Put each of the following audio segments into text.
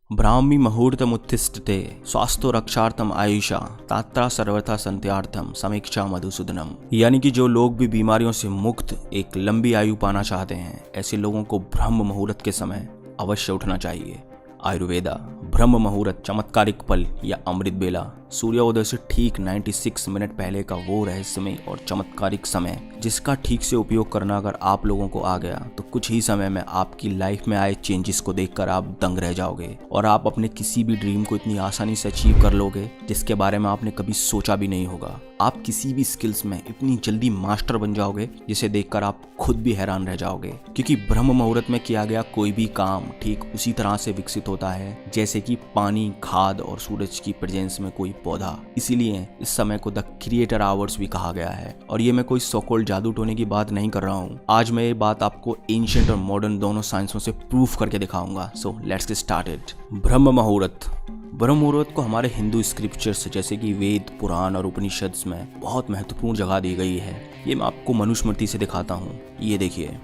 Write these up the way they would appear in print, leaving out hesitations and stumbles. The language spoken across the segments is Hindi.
ब्राह्मी मुहूर्तमुत्तिष्ठते स्वास्थ्य रक्षार्थम आयुषा तात्रा सर्वथा संत्यार्थम समीक्षा मधुसूदनम। यानी कि जो लोग भी बीमारियों से मुक्त एक लंबी आयु पाना चाहते हैं, ऐसे लोगों को ब्रह्म मुहूर्त के समय अवश्य उठना चाहिए। आयुर्वेदा ब्रह्म मुहूर्त चमत्कारिक पल या अमृत बेला सूर्योदय से ठीक 96 मिनट पहले का वो रहस्यमय और चमत्कारिक समय जिसका ठीक से उपयोग करना अगर आप लोगों को आ गया तो कुछ ही समय में आपकी लाइफ में आए चेंजेस को देखकर आप दंग रह जाओगे और आप अपने किसी भी ड्रीम को इतनी आसानी से अचीव कर लोगे जिसके बारे में आपने कभी सोचा भी नहीं होगा। आप किसी भी स्किल्स में इतनी जल्दी मास्टर बन जाओगे जिसे देखकर आप खुद भी हैरान रह जाओगे, क्योंकि ब्रह्म मुहूर्त में किया गया कोई भी काम ठीक उसी तरह से विकसित होता है जैसे कि पानी, खाद और सूरज की प्रेजेंस में कोई पौधा। इसीलिए इस समय को द क्रिएटर आवर्स भी कहा गया है। और ये मैं कोई सो-कॉल्ड जादू टोने की बात नहीं कर रहा हूँ। आज मैं ये बात आपको एंशिएंट और मॉडर्न दोनों साइंसों से प्रूफ करके दिखाऊंगा। So let's get started. ब्रह्म मुहूर्त को हमारे हिंदू स्क्रिप्चर्स जैसे कि वेद, पुराण और उपनिषद में बहुत महत्वपूर्ण जगह दी गई है। ये मैं आपको मनुस्मृति से दिखाता हूँ। ये देखिए,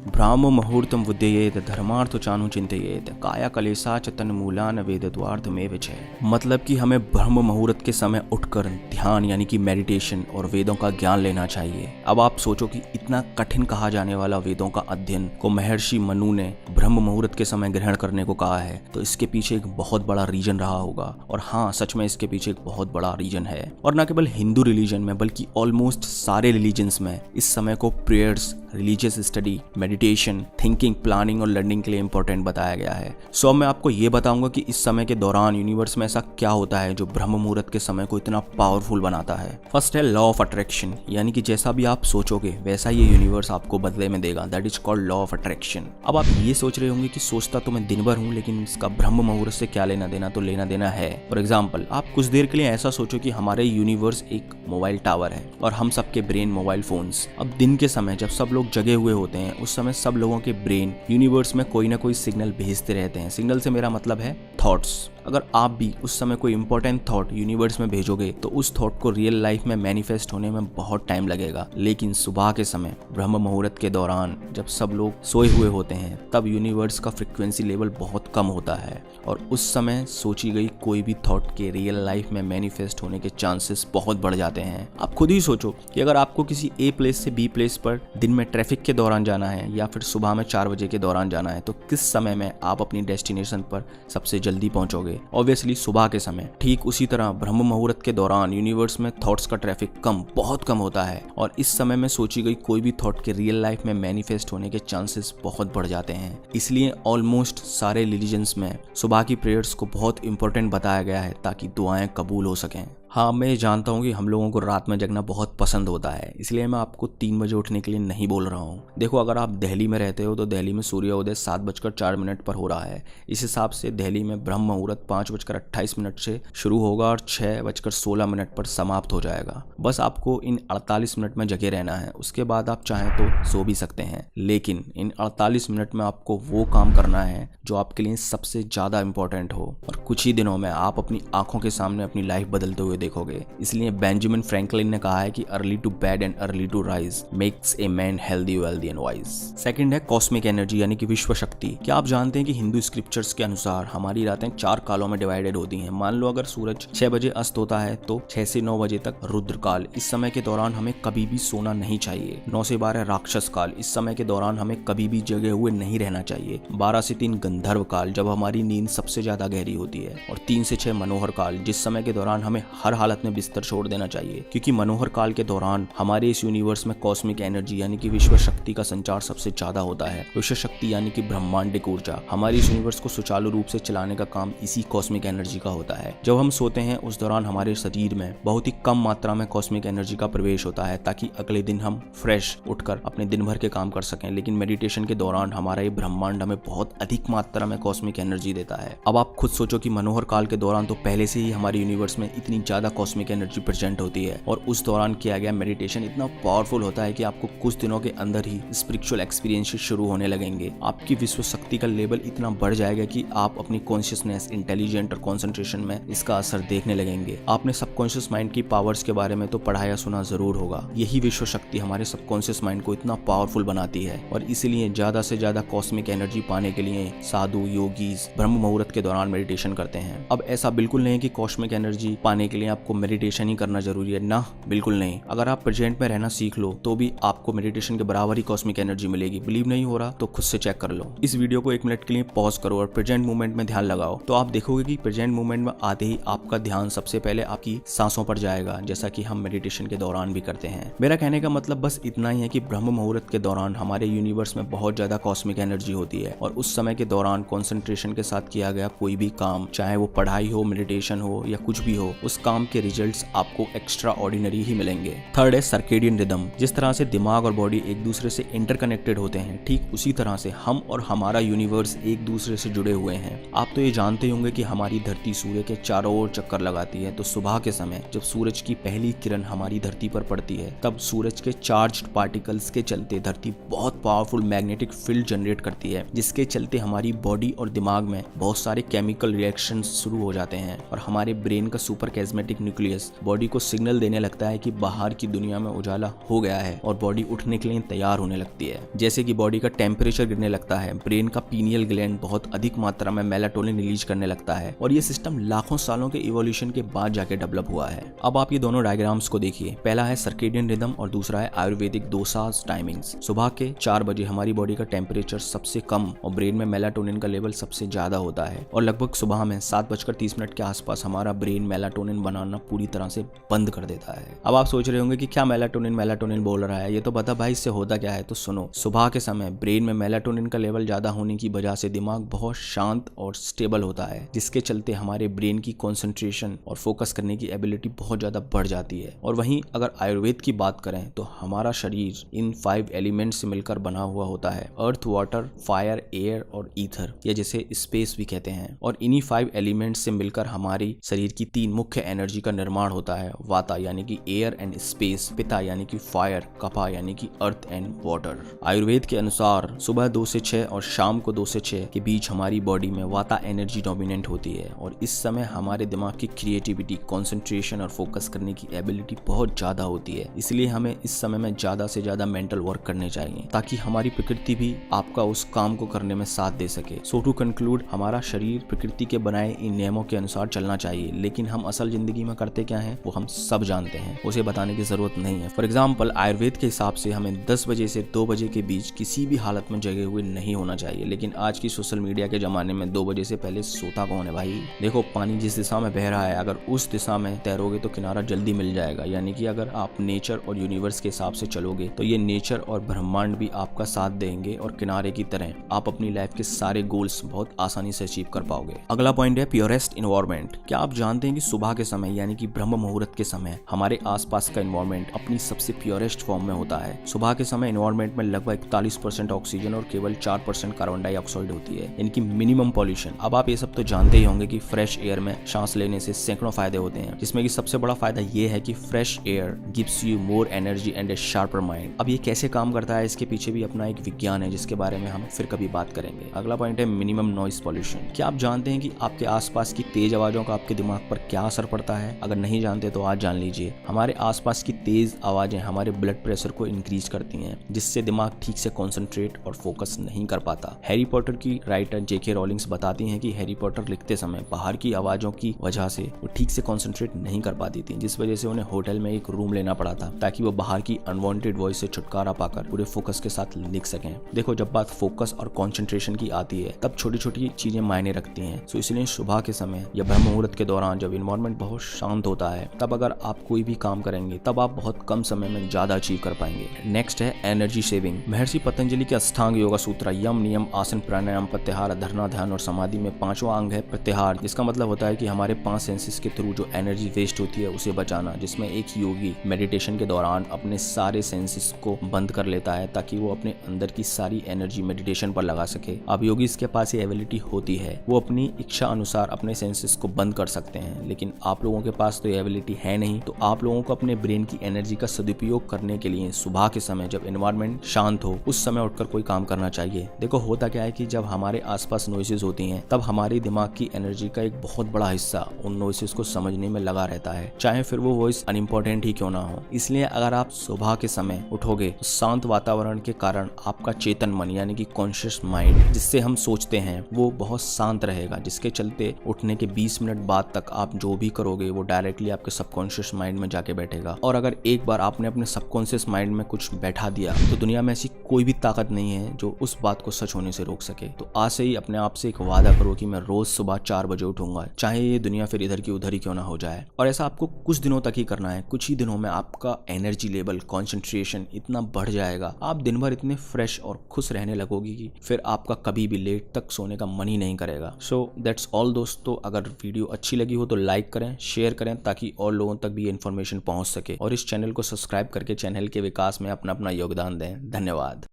ब्राह्म मुहूर्तम विद्येत धर्मार्थ चानु चिंतयेत काया कलेसा च तन्मूलान वेदद्वार्थमेव च। मतलब कि हमें ब्रह्म मुहूर्त के समय उठकर ध्यान यानी कि मेडिटेशन और वेदों का ज्ञान लेना चाहिए। अब आप सोचो कि इतना कठिन कहा जाने वाला वेदों का अध्ययन को महर्षि मनु ने ब्रह्म मुहूर्त के समय ग्रहण करने को कहा है, तो इसके पीछे एक बहुत बड़ा रीजन रहा होगा। और हाँ, सच में इसके पीछे एक बहुत बड़ा रीजन है। और न केवल हिंदू रिलीजन में बल्कि ऑलमोस्ट सारे रिलीजन्स में इस समय को prayers, religious study, meditation, thinking, planning और लर्निंग के लिए इंपॉर्टेंट बताया गया है। सो मैं आपको ये बताऊंगा कि इस समय के दौरान यूनिवर्स में ऐसा क्या होता है जो ब्रह्म मुहूर्त के समय को इतना पावरफुल बनाता है। फर्स्ट है लॉ ऑफ अट्रैक्शन, यानी कि जैसा भी आप सोचोगे वैसा ये यूनिवर्स आपको बदले में देगा। That is called law of attraction. अब आप ये सोच रहे होंगे कि सोचता तो मैं दिन भर हूँ, लेकिन इसका ब्रह्म मुहूर्त से क्या लेना देना? तो लेना देना है। फॉर एग्जाम्पल, आप कुछ देर के लिए ऐसा सोचो कि हमारे यूनिवर्स एक मोबाइल टावर है और हम सबके ब्रेन मोबाइल फोन्स। अब दिन के समय जब सब लोग जगे हुए होते हैं, उस समय सब लोगों के ब्रेन यूनिवर्स में कोई ना कोई सिग्नल भेजते रहते हैं। सिग्नल से मेरा मतलब है थॉट्स। अगर आप भी उस समय कोई इंपॉर्टेंट थॉट यूनिवर्स में भेजोगे तो उस थॉट को रियल लाइफ में मैनिफेस्ट होने में बहुत टाइम लगेगा। लेकिन सुबह के समय ब्रह्म मुहूर्त के दौरान जब सब लोग सोए हुए होते हैं, तब यूनिवर्स का फ्रिक्वेंसी लेवल बहुत कम होता है और उस समय सोची गई कोई भी थॉट के रियल लाइफ में मैनिफेस्ट होने के चांसेस बहुत बढ़ जाते हैं। आप खुद ही सोचो कि अगर आपको किसी ए प्लेस से बी प्लेस पर दिन में ट्रैफिक के दौरान जाना है या फिर सुबह में 4 बजे के दौरान जाना है, तो किस समय में आप अपनी डेस्टिनेशन पर सबसे जल्दी पहुंचोगे? ऑब्वियसली सुबह के समय। ठीक उसी तरह ब्रह्म मुहूर्त के दौरान यूनिवर्स में थॉट्स का ट्रैफिक बहुत कम होता है और इस समय में सोची गई कोई भी थॉट के रियल लाइफ में मैनिफेस्ट होने के चांसेस बहुत बढ़ जाते हैं। इसलिए ऑलमोस्ट सारे रिलीजन्स में सुबह की प्रेयर्स को बहुत इंपॉर्टेंट बताया गया है ताकि दुआएं कबूल हो सकें। हाँ, मैं जानता हूँ कि हम लोगों को रात में जगना बहुत पसंद होता है, इसलिए मैं आपको 3 बजे उठने के लिए नहीं बोल रहा हूँ। देखो, अगर आप दिल्ली में रहते हो तो दिल्ली में सूर्योदय 7:04 पर हो रहा है। इस हिसाब से दिल्ली में ब्रह्म मुहूर्त 5:28 से शुरू होगा और 6:16 पर समाप्त हो जाएगा। बस आपको इन 48 मिनट में जगे रहना है। उसके बाद आप चाहें तो सो भी सकते हैं, लेकिन इन 48 मिनट में आपको वो काम करना है जो आपके लिए सबसे ज़्यादा इंपॉर्टेंट हो। और कुछ ही दिनों में आप अपनी आंखों के सामने अपनी लाइफ बदलते हुए देखोगे। इसलिए बेंजामिन फ्रैंकलिन ने कहा है कि early to bed and early to rise makes a man healthy, wealthy and wise. Second है कॉस्मिक एनर्जी यानी कि विश्व शक्ति। क्या आप जानते हैं कि हिंदू स्क्रिप्चर्स के अनुसार हमारी रातें 4 कालों में डिवाइडेड होती हैं। मान लो अगर सूरज 6 बजे अस्त होता है तो 6 से 9 बजे तक रुद्र काल। इस समय के दौरान हमें कभी भी सोना नहीं चाहिए। 9 से 12 राक्षस काल। इस समय के दौरान हमें कभी भी जगे हुए नहीं रहना चाहिए। 12 से 3 गंधर्व काल, जब हमारी नींद सबसे ज्यादा गहरी होती है। और 3 से 6 मनोहर काल, जिस समय के दौरान हमें हर हालत में बिस्तर छोड़ देना चाहिए, क्योंकि मनोहर काल के दौरान हमारे इस यूनिवर्स में कॉस्मिक एनर्जी यानी कि विश्व शक्ति का संचार सबसे ज्यादा होता है। विश्व शक्ति यानी कि ब्रह्मांडिक ऊर्जा, हमारी इस यूनिवर्स को सुचारू रूप से चलाने का काम इसी कॉस्मिक एनर्जी का होता है। जब हम सोते हैं उस दौरान हमारे शरीर में बहुत ही कम मात्रा में कॉस्मिक एनर्जी का प्रवेश होता है ताकि अगले दिन हम फ्रेश उठकर अपने दिन भर के काम कर सकें। लेकिन मेडिटेशन के दौरान हमारा ये ब्रह्मांड हमें बहुत अधिक मात्रा में कॉस्मिक एनर्जी देता है। अब आप खुद सोचो कि मनोहर काल के दौरान तो पहले से ही हमारे यूनिवर्स में इतनी ज्यादा ज्यादा कॉस्मिक एनर्जी प्रेजेंट होती है और उस दौरान किया गया मेडिटेशन इतना पावरफुल होता है कि आपको कुछ दिनों के अंदर ही स्पिरिचुअल एक्सपीरियंसेस शुरू होने लगेंगे। आपकी विश्व शक्ति का लेवल इतना बढ़ जाएगा कि आप अपनी कॉन्शियसनेस, इंटेलिजेंट और कॉन्सेंट्रेशन में इसका असर देखने लगेंगे। आपने सबकॉन्शियस माइंड की पावर्स के बारे में तो पढ़ा या सुना जरूर होगा। यही विश्व शक्ति हमारे सबकॉन्शियस माइंड को इतना पावरफुल बनाती है और इसीलिए ज्यादा से ज्यादा कॉस्मिक एनर्जी पाने के लिए साधु, योगीज ब्रह्म मुहूर्त के दौरान मेडिटेशन करते हैं। अब ऐसा बिल्कुल नहीं कि कॉस्मिक एनर्जी पाने के लिए आपको मेडिटेशन ही करना जरूरी है, ना, बिल्कुल नहीं। अगर आप प्रेजेंट में रहना सीख लो तो भी आपको मेडिटेशन के बराबर ही कॉस्मिक एनर्जी मिलेगी। बिलीव नहीं हो रहा तो खुद से चेक कर लो। इस वीडियो को 1 मिनट के लिए पॉज करो और प्रेजेंट मूवमेंट में ध्यान लगाओ, तो आप देखोगे कि प्रेजेंट मूवमेंट में आते ही आपका ध्यान सबसे पहले आपकी सांसों पर जाएगा, जैसा कि हम मेडिटेशन के दौरान भी करते हैं। मेरा कहने का मतलब बस इतना ही है कि ब्रह्म मुहूर्त के दौरान हमारे यूनिवर्स में बहुत ज्यादा कॉस्मिक एनर्जी होती है और उस समय के दौरान कंसंट्रेशन के साथ किया गया कोई भी काम, चाहे वो पढ़ाई हो, मेडिटेशन हो या कुछ भी हो, उस काम के रिजल्ट्स आपको एक्स्ट्रा ऑर्डिनरी ही मिलेंगे। थर्ड है सर्केडियन रिदम। जिस तरह से दिमाग और बॉडी एक दूसरे से इंटरकनेक्टेड होते हैं, ठीक उसी तरह से हम और हमारा यूनिवर्स एक दूसरे से जुड़े हुए हैं। आप तो ये जानते होंगे कि हमारी धरती सूर्य के चारों ओर चक्कर लगाती है, तो सुबह के समय जब सूरज की पहली किरण हमारी धरती पर पड़ती है, तब सूरज के चार्ज्ड पार्टिकल्स के चलते धरती बहुत पावरफुल मैग्नेटिक फील्ड जनरेट करती है, जिसके चलते हमारी बॉडी और दिमाग में बहुत सारे केमिकल रिएक्शंस शुरू हो जाते हैं और हमारे ब्रेन का सुपर कैस्मेटिक न्यूक्लियस बॉडी को सिग्नल देने लगता है कि बाहर की दुनिया में उजाला हो गया है और बॉडी उठने के लिए तैयार होने लगती है। जैसे कि बॉडी का टेम्परेचर गिरने लगता है, ब्रेन का पीनियल ग्लैंड बहुत अधिक मात्रा में मेलाटोनिन रिलीज करने लगता है और ये सिस्टम लाखों सालों के इवोल्यूशन के बाद जाके डेवलप हुआ है। अब आप ये दोनों डायग्राम्स को देखिए। पहला है सर्केडियन रिदम और दूसरा है आयुर्वेदिक दोसाज टाइमिंग्स। सुबह के 4 बजे हमारी बॉडी का टेम्परेचर सबसे कम और ब्रेन में मेलाटोनिन का लेवल सबसे ज्यादा होता है और लगभग सुबह में 7:30 के आसपास हमारा ब्रेन मेलाटोनिन बनाना पूरी तरह से बंद कर देता है। अब आप सोच रहे होंगे कि क्या मेलाटोनिन बोल रहा है, ये तो बता भाई इससे होता क्या है। तो सुनो, सुबह के समय ब्रेन में मेलाटोनिन का लेवल ज्यादा होने की वजह से दिमाग बहुत शांत और स्टेबल होता है, जिसके चलते हमारे ब्रेन की कंसंट्रेशन और फोकस करने की एबिलिटी बहुत ज्यादा बढ़ जाती है। और वहीं अगर आयुर्वेद की बात करें तो हमारा शरीर इन 5 एलिमेंट से मिलकर बना हुआ होता है, अर्थ, वाटर, फायर, एयर और ईथर, या जिसे स्पेस भी कहते हैं। और इन्हीं 5 एलिमेंट से मिलकर हमारी शरीर की 3 मुख्य एनर्जी का निर्माण होता है, वाता यानी कि एयर एंड स्पेस, पिता यानी कि फायर, कपा यानी कि अर्थ एंड वाटर। आयुर्वेद के अनुसार सुबह 2 से 6 और शाम को 2 से 6 के बीच हमारी बॉडी में वाता एनर्जी डोमिनेंट होती है और इस समय हमारे दिमाग की क्रिएटिविटी, कंसंट्रेशन और फोकस करने की एबिलिटी बहुत ज्यादा होती है। इसलिए हमें इस समय में ज्यादा से ज्यादा मेंटल वर्क करने चाहिए ताकि हमारी प्रकृति भी आपका उस काम को करने में साथ दे सके। सो टू कंक्लूड, हमारा शरीर प्रकृति के बनाए इन नियमों के अनुसार चलना चाहिए, लेकिन हम असल जिंदगी में करते क्या है वो हम सब जानते हैं, उसे बताने की जरूरत नहीं है। फॉर एग्जाम्पल, आयुर्वेद के हिसाब से हमें 10 बजे से 2 बजे के बीच किसी भी हालत में जगे हुए नहीं होना चाहिए, लेकिन आज की सोशल मीडिया के जमाने में 2 बजे से पहले सोता कौन है भाई। देखो, पानी जिस दिशा में बह रहा है, अगर उस दिशा में तैरोगे तो किनारा जल्दी मिल जाएगा। यानी कि अगर आप नेचर और यूनिवर्स के हिसाब से चलोगे तो ये नेचर और ब्रह्मांड भी आपका साथ देंगे और किनारे की तरह आप अपनी लाइफ के सारे गोल्स बहुत आसानी से अचीव कर पाओगे। अगला पॉइंट है प्योरेस्ट इन्वायरमेंट। क्या आप जानते हैं कि सुबह के समय यानी कि ब्रह्म मुहूर्त के समय हमारे आसपास का इन्वायरमेंट अपनी सबसे प्योरेस्ट फॉर्म में होता है। सुबह के समय इन्वायरमेंट में लगभग 41% ऑक्सीजन और केवल 4% कार्बन डाइऑक्साइड होती है, इनकी मिनिमम पॉल्यूशन। अब आप ये सब तो जानते ही होंगे कि फ्रेश एयर में सांस लेने से सैकड़ों फायदे होते हैं, जिसमें कि सबसे बड़ा फायदा ये है कि fresh air gives you more energy and A sharper mind. अब ये कैसे काम करता है, इसके पीछे भी अपना एक विज्ञान है जिसके बारे में हम फिर कभी बात करेंगे। अगला पॉइंट है मिनिमम नॉइस पॉल्यूशन। क्या आप जानते हैं कि आपके आसपास की तेज आवाजों का आपके दिमाग पर क्या असर पड़ता है? अगर नहीं जानते तो आज जान लीजिए। हमारे आसपास की तेज आवाजें हमारे ब्लड प्रेशर को इंक्रीज करती हैं, जिससे दिमाग ठीक से कॉन्सेंट्रेट और फोकस नहीं कर पाता। हैरी पॉटर की राइटर जेके रॉलिंग्स बताती हैं कि हैरी पॉटर लिखते समय बाहर की आवाजों की वजह से वो ठीक से कॉन्सेंट्रेट नहीं कर पाती थी, जिस वजह से उन्हें होटल में एक रूम लेना पड़ा था ताकि वो बाहर की अनवांटेड वॉइस से छुटकारा पाकर पूरे फोकस के साथ लिख सकें। देखो, जब बात फोकस और कंसंट्रेशन की आती है तब छोटी छोटी चीजें मायने रखती हैं। सो इसलिए सुबह के समय या ब्रह्म मुहूर्त के दौरान जब इन्वायरमेंट बहुत शांत होता है, तब अगर आप कोई भी काम करेंगे तब आप बहुत कम समय में ज्यादा अचीव कर पाएंगे। नेक्स्ट है एनर्जी सेविंग। महर्षि पतंजलि के अष्टांग योगा सूत्र यम, नियम, आसन, प्राणायाम, प्रत्याहार, धरना, ध्यान और समाधि में 5वां अंग है प्रत्याहार, जिसका मतलब होता है कि हमारे 5 सेंसेस के थ्रू जो एनर्जी वेस्ट होती है उसे बचाना, जिसमें एक योगी मेडिटेशन के दौरान अपने सारे सेंसेस को बंद कर लेता है ताकि वो अपने अंदर की सारी एनर्जी मेडिटेशन पर लगा सके। अब योगी के पास ये एबिलिटी होती है, वो अपनी इच्छा अनुसार अपने सेंसेस को बंद कर सकते हैं, लेकिन आप लोग लोगों के पास तो ये एबिलिटी है नहीं। तो आप लोगों को अपने ब्रेन की एनर्जी का सदुपयोग करने के लिए सुबह के समय जब एनवायरनमेंट शांत हो उस समय उठकर कोई काम करना चाहिए। देखो होता क्या है कि जब हमारे आसपास नॉइसेस होती हैं तब हमारे दिमाग की एनर्जी का एक बहुत बड़ा हिस्सा उन नॉइसेस को समझने में लगा रहता है, चाहे फिर वो वॉइस अनइम्पोर्टेंट ही क्यों ना हो। इसलिए अगर आप सुबह के समय उठोगे तो शांत वातावरण के कारण आपका चेतन मन यानी कि कॉन्शियस माइंड जिससे हम सोचते हैं वो बहुत शांत रहेगा, जिसके चलते उठने के 20 मिनट बाद तक आप जो भी करोगे वो डायरेक्टली आपके सबकॉन्शियस माइंड में जाके बैठेगा। और अगर एक बार आपने अपने सबकॉन्शियस माइंड में कुछ बैठा दिया तो दुनिया में ऐसी कोई भी ताकत नहीं है जो उस बात को सच होने से रोक सके। तो आज से ही अपने आप से एक वादा करो कि मैं रोज सुबह 4 बजे उठूंगा, चाहे ये दुनिया फिर इधर की उधर ही क्यों ना हो जाए। और ऐसा आपको कुछ दिनों तक ही करना है। कुछ ही दिनों में आपका एनर्जी लेवल, कॉन्सेंट्रेशन इतना बढ़ जाएगा, आप दिन भर इतने फ्रेश और खुश रहने लगोगे कि फिर आपका कभी भी लेट तक सोने का मन ही नहीं करेगा। सो दैट्स ऑल दोस्तों, अगर वीडियो अच्छी लगी हो तो लाइक करें, शेयर करें ताकि और लोगों तक भी इन्फॉर्मेशन पहुंच सके, और इस चैनल को सब्सक्राइब करके चैनल के विकास में अपना योगदान दें। धन्यवाद।